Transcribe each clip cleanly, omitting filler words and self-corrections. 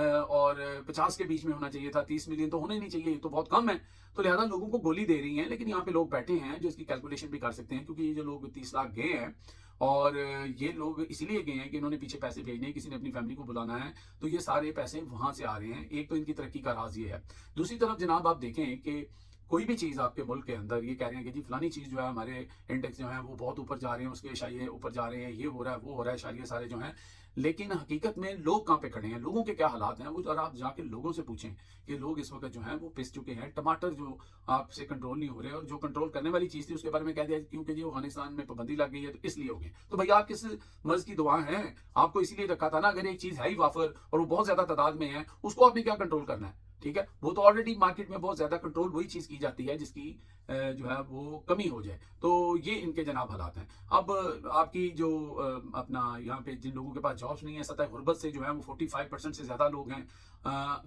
اور 50 کے بیچ میں ہونا چاہیے تھا, 30 ملین تو ہونا ہی نہیں چاہیے, یہ تو بہت کم ہے. تو لہٰذا لوگوں کو گولی دے رہی ہیں, لیکن یہاں پہ لوگ بیٹھے ہیں جو اس کی کیلکولیشن بھی کر سکتے ہیں, کیونکہ یہ جو لوگ 30 لاکھ گئے ہیں اور یہ لوگ اسی لیے گئے ہیں کہ انہوں نے پیچھے پیسے بھیجنے ہیں, کسی نے اپنی فیملی کو بلانا ہے, تو یہ سارے پیسے وہاں سے آ رہے ہیں. ایک تو ان کی ترقی کا راز یہ ہے. دوسری طرف جناب آپ دیکھیں کہ کوئی بھی چیز آپ کے ملک کے اندر یہ کہہ رہے ہیں کہ جی فلانی چیز جو ہے ہمارے انڈیکس جو ہیں وہ بہت اوپر جا رہے ہیں, اس کے اشاریے اوپر جا رہے ہیں, یہ ہو رہا ہے وہ ہو رہا ہے, اشاریے سارے جو ہیں, لیکن حقیقت میں لوگ کہاں پہ کھڑے ہیں, لوگوں کے کیا حالات ہیں, وہ ذرا آپ جا کے لوگوں سے پوچھیں کہ لوگ اس وقت جو ہیں وہ پس چکے ہیں. ٹماٹر جو آپ سے کنٹرول نہیں ہو رہے, اور جو کنٹرول کرنے والی چیز تھی اس کے بارے میں کہہ دیا کیونکہ جی افغانستان میں پابندی لگ گئی ہے تو اس لیے ہو گئے. تو بھائی آپ کس مرض کی دعا ہیں, آپ کو اسی لیے رکھا تھا نا. اگر ایک چیز ہے ہی وافر اور وہ بہت زیادہ تعداد میں ہے, اس کو آپ نے کیا کنٹرول کرنا ہے, ٹھیک ہے, وہ تو آلریڈی مارکیٹ میں بہت زیادہ کنٹرول وہی چیز کی جاتی ہے جس کی جو ہے وہ کمی ہو جائے. تو یہ ان کے جناب حالات ہیں. اب آپ کی جو اپنا یہاں پہ جن لوگوں کے پاس جابس نہیں ہے, سطح غربت سے جو ہے وہ 45% سے زیادہ لوگ ہیں.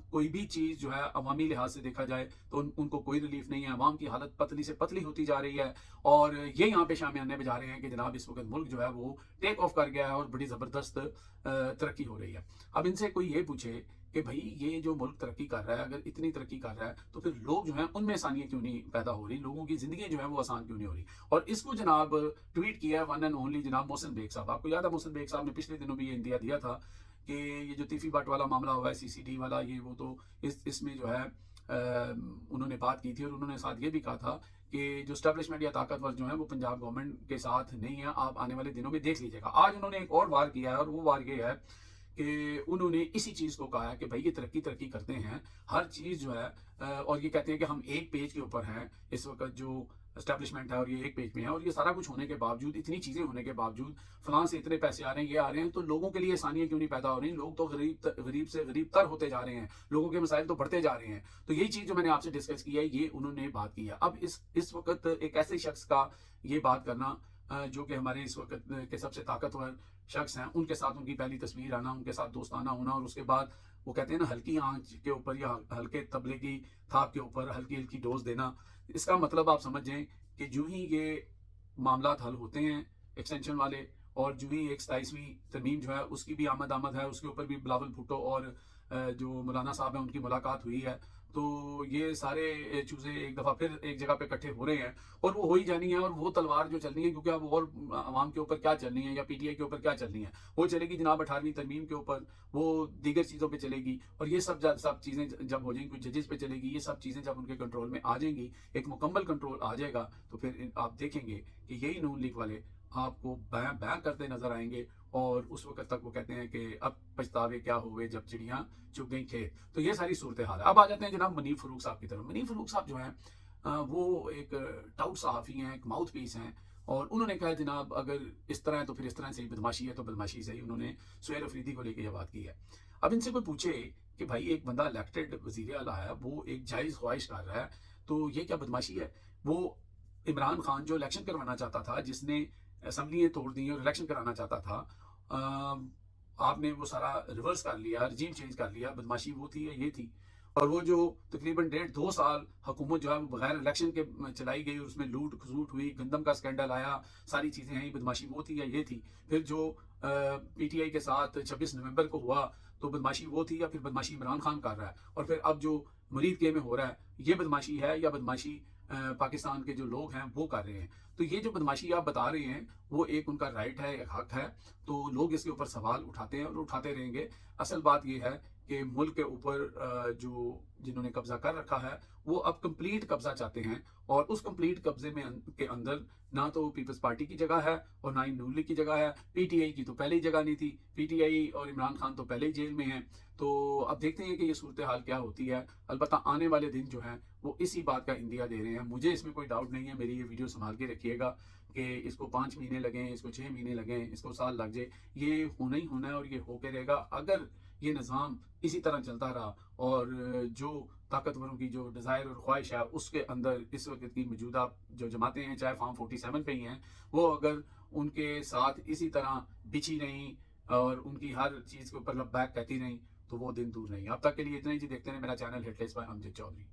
کوئی بھی چیز جو ہے عوامی لحاظ سے دیکھا جائے تو ان کو کوئی ریلیف نہیں ہے. عوام کی حالت پتلی سے پتلی ہوتی جا رہی ہے, اور یہ یہاں پہ شام آنے بجا رہے ہیں کہ جناب اس وقت ملک جو ہے وہ ٹیک آف کر گیا ہے اور بڑی زبردست ترقی ہو رہی ہے. اب ان سے کوئی یہ پوچھے کہ بھائی یہ جو ملک ترقی کر رہا ہے, اگر اتنی ترقی کر رہا ہے تو پھر لوگ جو ہیں ان میں آسانیاں کیوں نہیں پیدا ہو رہی, لوگوں کی زندگی جو ہے وہ آسان کیوں نہیں ہو رہی. اور اس کو جناب ٹویٹ کیا ہے ون اینڈ اونلی جناب محسن بیگ صاحب. آپ کو یاد ہے محسن بیگ صاحب نے پچھلے دنوں بھی یہ اندیا دیا تھا کہ یہ جو تیفی بٹ والا معاملہ ہوا ہے, سی سی ڈی والا, یہ وہ, تو اس میں جو ہے انہوں نے بات کی تھی, اور انہوں نے ساتھ یہ بھی کہا تھا کہ جو اسٹیبلشمنٹ یا طاقتور جو ہیں وہ پنجاب گورنمنٹ کے ساتھ نہیں ہے, آپ آنے والے دنوں میں دیکھ لیجیے گا. آج انہوں نے ایک اور وار کیا ہے, اور وہ وار یہ ہے کہ انہوں نے اسی چیز کو کہا ہے کہ بھائی یہ ترقی کرتے ہیں, ہر چیز جو ہے, اور یہ کہتے ہیں کہ ہم ایک پیج کے اوپر ہیں اس وقت جو اسٹیبلشمنٹ ہے, اور یہ ایک پیج میں ہے, اور یہ سارا کچھ ہونے کے باوجود, اتنی چیزیں ہونے کے باوجود, فلاں سے اتنے پیسے آ رہے ہیں, یہ آ رہے ہیں, تو لوگوں کے لیے آسانیاں کیوں نہیں پیدا ہو رہی. لوگ تو غریب سے غریب تر ہوتے جا رہے ہیں, لوگوں کے مسائل تو بڑھتے جا رہے ہیں. تو یہی چیز جو میں نے آپ سے ڈسکس کی ہے, یہ انہوں نے بات کی ہے. اب اس وقت ایک ایسے شخص کا یہ بات کرنا جو کہ ہمارے اس وقت کے سب سے طاقتور شخص ہیں, ان کے ساتھ ان کی پہلی تصویر آنا, ان کے ساتھ دوستانہ ہونا, اور اس کے بعد وہ کہتے ہیں نا ہلکی آنچ کے اوپر یا ہلکے تبلے کی تھاپ کے اوپر ہلکی ڈوز دینا, اس کا مطلب آپ سمجھ جائیں کہ جو ہی یہ معاملات حل ہوتے ہیں ایکسٹینشن والے, اور جو ہی ایک 27ویں ترمیم جو ہے اس کی بھی آمد ہے, اس کے اوپر بھی بلاول بھٹو اور جو مولانا صاحب ہیں ان کی ملاقات ہوئی ہے, تو یہ سارے چوزے ایک دفعہ پھر ایک جگہ پہ اکٹھے ہو رہے ہیں, اور وہ ہو ہی جانی ہے. اور وہ تلوار جو چلنی ہے, کیونکہ اب اور عوام کے اوپر کیا چلنی ہے یا پی ٹی آئی کے اوپر کیا چلنی ہے, وہ چلے گی جناب 18ویں ترمیم کے اوپر, وہ دیگر چیزوں پہ چلے گی. اور یہ سب چیزیں جب ہو جائیں گی, ججز پہ چلے گی, یہ سب چیزیں جب ان کے کنٹرول میں آ جائیں گی, ایک مکمل کنٹرول آ جائے گا, تو پھر آپ دیکھیں گے کہ یہی نون لیگ والے آپ کو بیان کرتے نظر آئیں گے. اور اس وقت تک وہ کہتے ہیں کہ اب پچھتاوے کیا ہوئے جب چڑیاں چگ گئیں کھیت. تو یہ ساری صورتحال ہے. اب آ جاتے ہیں جناب منیب فروخ صاحب کی طرف. منیب فروخ صاحب جو ہیں وہ ایک ٹاؤٹ صحافی ہیں, ایک ماؤتھ پیس ہیں, اور انہوں نے کہا جناب اگر اس طرح ہے تو پھر اس طرح سے ہی بدماشی ہے تو بدماشی سے ہی. انہوں نے سہیل افریدی کو لے کے یہ بات کی ہے. اب ان سے کوئی پوچھے کہ بھائی ایک بندہ الیکٹڈ وزیر اعلیٰ ہے, وہ ایک جائز خواہش کر رہا ہے, تو یہ کیا بدماشی ہے. وہ عمران خان جو الیکشن کروانا چاہتا تھا, جس نے اسمبلیاں توڑ دی اور الیکشن کرانا چاہتا تھا, آپ نے وہ سارا ریورس کر لیا, رجیم چینج کر لیا. بدماشی وہ تھی یا یہ تھی. اور وہ جو تقریباً 1.5-2 سال حکومت جو ہے وہ بغیر الیکشن کے چلائی گئی, اور اس میں لوٹ کھسوٹ ہوئی, گندم کا سکینڈل آیا, ساری چیزیں ہیں, بدماشی وہ تھی یا یہ تھی. پھر جو پی ٹی آئی کے ساتھ 26 نومبر کو ہوا, تو بدماشی وہ تھی یا پھر بدماشی عمران خان کر رہا ہے. اور پھر اب جو مرید کے میں ہو رہا ہے, یہ بدماشی ہے یا بدماشی پاکستان کے جو لوگ ہیں وہ کر رہے ہیں. تو یہ جو بدماشی آپ بتا رہے ہیں وہ ایک ان کا رائٹ ہے, ایک حق ہے, تو لوگ اس کے اوپر سوال اٹھاتے ہیں اور اٹھاتے رہیں گے. اصل بات یہ ہے کہ ملک کے اوپر جو جنہوں نے قبضہ کر رکھا ہے وہ اب کمپلیٹ قبضہ چاہتے ہیں, اور اس کمپلیٹ قبضے میں کے اندر نہ تو پیپلز پارٹی کی جگہ ہے اور نہ ہی نون لیگ کی جگہ ہے. پی ٹی آئی کی تو پہلے ہی جگہ نہیں تھی, پی ٹی آئی اور عمران خان تو پہلے ہی جیل میں ہیں. تو اب دیکھتے ہیں کہ یہ صورتحال کیا ہوتی ہے. البتہ آنے والے دن جو ہیں وہ اسی بات کا اندیا دے رہے ہیں. مجھے اس میں کوئی ڈاؤٹ نہیں ہے. میری یہ ویڈیو سنبھال کے رکھیے گا کہ اس کو 5 مہینے لگیں, اس کو 6 مہینے لگیں, اس کو سال لگ جائے, یہ ہونا ہی ہونا ہے, اور یہ ہو کے رہے گا. اگر یہ نظام اسی طرح چلتا رہا, اور جو طاقتوروں کی جو ڈیزائر اور خواہش ہے اس کے اندر اس وقت کی موجودہ جو جماعتیں ہیں, چاہے فارم 47 پہ ہی ہیں, وہ اگر ان کے ساتھ اسی طرح بچھی رہیں اور ان کی ہر چیز کے اوپر لبیک کہتی رہیں, تو وہ دن دور نہیں. اب تک کے لیے اتنا ہی جی. دیکھتے ہیں میرا channel hit list by Amjad Chaudhry.